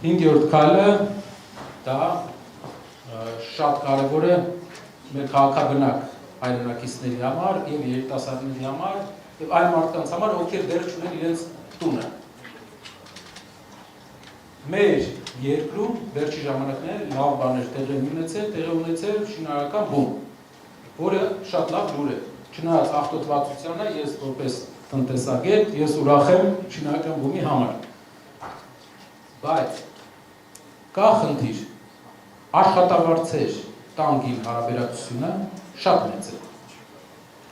5-րդ քայլը դա շատ կարևոր է մեր քաղաքաբնակ հայրենակիցների համար եւ երիտասարդների համար եւ այլ մարդկանց համար, ովքեր դեռ չունեն իրենց տունը։ Մեր երկրում վերջի ժամանակներում լավ բաներ տեղի ունեցել շինարարական բում, որը շատ լավ լուր է։ Չնայած աղտոտվածությանը ես որպես տնտեսագետ ես ուրախ եմ շինարարական բումի համար։ Բայց կա խնդիր, աշխատավարձեր տանգի հարաբերակցությունը շատ մեծ է,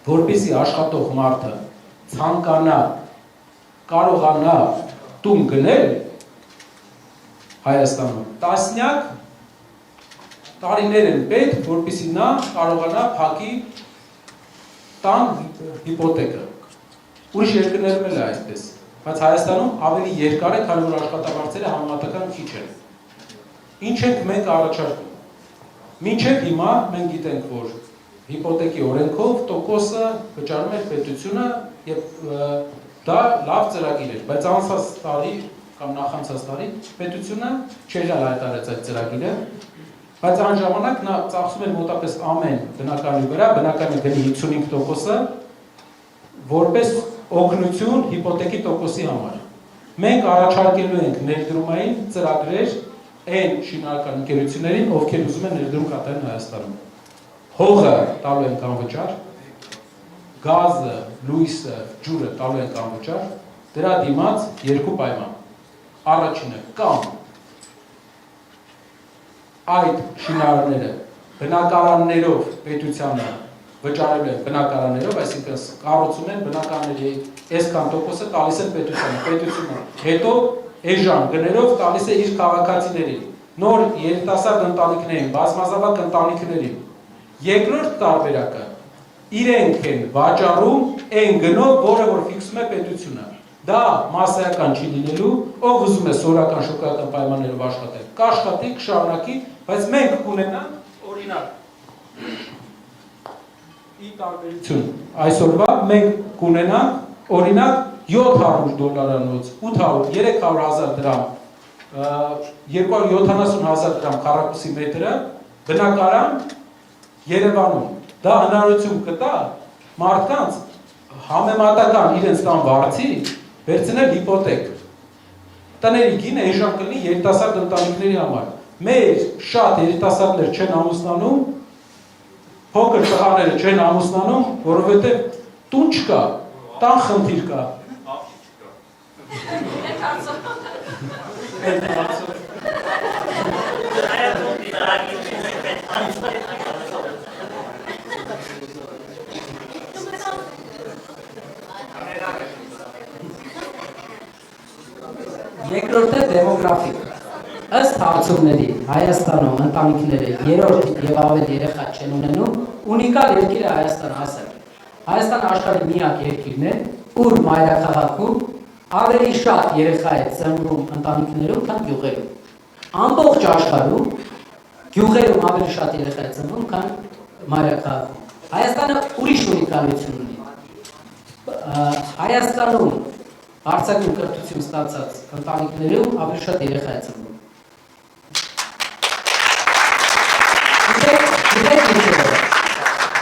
որպեսզի աշխատող մարդը ցանկանա կարողանա տուն գնել Հայաստանում, տասնյակ տարիներ են պետք, որպեսզի նա կարողանա փակի տան հիպոթեկը։ Ուրիշ երկրներում էլ է այսպես, բայց Հայաստանում ավելի երկար է, քանի որ աշխատավարձերը համեմատական քիչ են։ Ինչ ենք մենք առաջարկում։ Մինչև հիմա մենք գիտենք, որ հիպոթեկի օրենքով տոկոսը վճարում է պետությունը եւ դա լավ ծրագիր էր, բայց անցած տարի կամ նախանցած տարի պետությունը չէր հայտարարեց այդ ծրագիրը, բայց այն ժամանակ նա ծախսում էր մոտապես ամեն բնականի վրա, բնականի գնի 55%-ը որպես օգնություն հիպոթեկի տոկոսի համար։ Մենք առաջարկելու ենք ներդրումային ծրագրեր այն շինարարական ընկերություններին, ովքեր ուզում են ներդրում կատարեն Հայաստանում։ Հողը տալու ենք անվճար, գազը, լույսը, ջուրը տալու ենք անվճար, դրա դիմաց երկու պայման։ Առաջինը կամ այդ շինարարները բնակարաններով պետությանը վճարել են բնակարաններով, այսինքն կառուցում են բնակարանների այսքան տոկոսը տալիս են պետությունը, հետո էժան գներով տալիս է իր քաղաքացիներին, նոր երիտասարդ ընտանիքներին, բազմազավակ ընտանիքներին։ Երկրորդ տարբերակը իրենք են վաճառում այն գնով, որը որ ֆիքսում է պետությունը։ Դա մասսայական չի լինելու, ով ուզում է սորական շոկական պայմաններով աշխատել, կաշխատի, կշարունակի, բայց մենք կունենանք օրինակ ի տարբերություն այսօրվա մենք կունենանք օրինակ $700, 800, 300,000 դրամ, 270,000 դրամ քառակուսի մետրը բնակարան Երևանում։ Դա հնարավորություն կտա մարդկանց համեմատական իրենց տան վարձի վերցնել հիպոթեք։ Տների գինը էժան կլինի երիտասարդ ընտանիքների համար։ Մեր շատ երիտասարդներ չեն ամուսնանում, փոքր տղաները չեն ամուսնանում, որովհետև տուն չկա, տան խնդիր կա։ Երկրորդը դեմոգրաֆիկ։ Ըստ հարցումների Հայաստանում ընտանիքները երրորդ եւ ավելի երեխա չեն ունենում, ունիկալ երկիր է Հայաստանը հասել։ Հայաստանը աշխարհի միակ երկիրն է, ուր մայրաքաղաքում ավելի շատ երեխա է ծնվում ընտանիքներում, քան գյուղերում։ Ամբողջ աշխարհում գյուղերում ավելի շատ երեխա է ծնվում, քան մայրաքաղաքում։ Հայաստանը ուրիշ ունիկալություն ունի։ Հայաստանում Արձակում կրթություն ստացած ընտանիքներում ավելի շատ երեխա է ծնվում։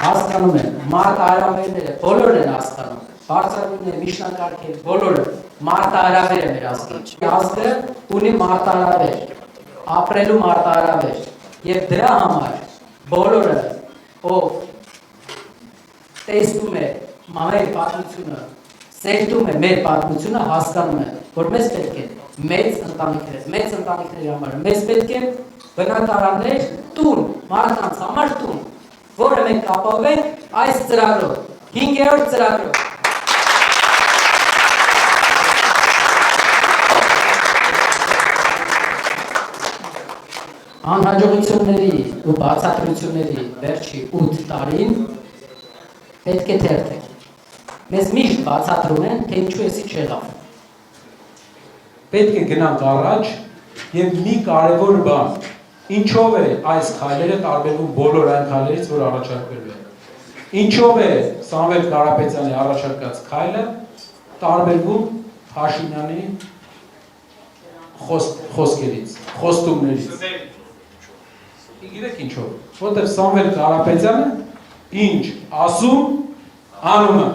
Հասկանում են, մարտահրավերները բոլորն են հասկանում, բարձրագույնները, միջնակարգերը, բոլորը մարտահրավեր է մեր ազգի։ Ազգը ունի մարտահրավեր, ապրելու մարտահրավեր, եւ դրա համար բոլորը, ով տեսնում է մեր պատմությունը, սերտում է մեր պատմությունը, հասկանում է, որ մեզ պետք է մեծ ընտանիքների համար, մեզ պետք է բնակարաններ, տուն, մարդկանց համար տուն, որը մենք ապահովենք այս ծրագրով, 5-րդ ծրագրով։ Անհաջողությունների ու բացատրությունների վերջի 8 տարին պետք է թերթենք։ Մեզ միշտ բացատրում են, թե ինչու էսի չեղավ։ Պետք է գնանք առաջ եւ մի կարևոր բան, ինչով է այս քայլերը տարբերվում բոլոր այն քայլերից, որ առաջարկվել են։ Ինչով է Սամվել Կարապետյանի առաջարկած քայլը տարբերվում Փաշինյանի խոսքերից, խոստումներից։ Գիտեք ինչով, որտեղ Սամվել Կարապետյանը ինչ ասում, անում է։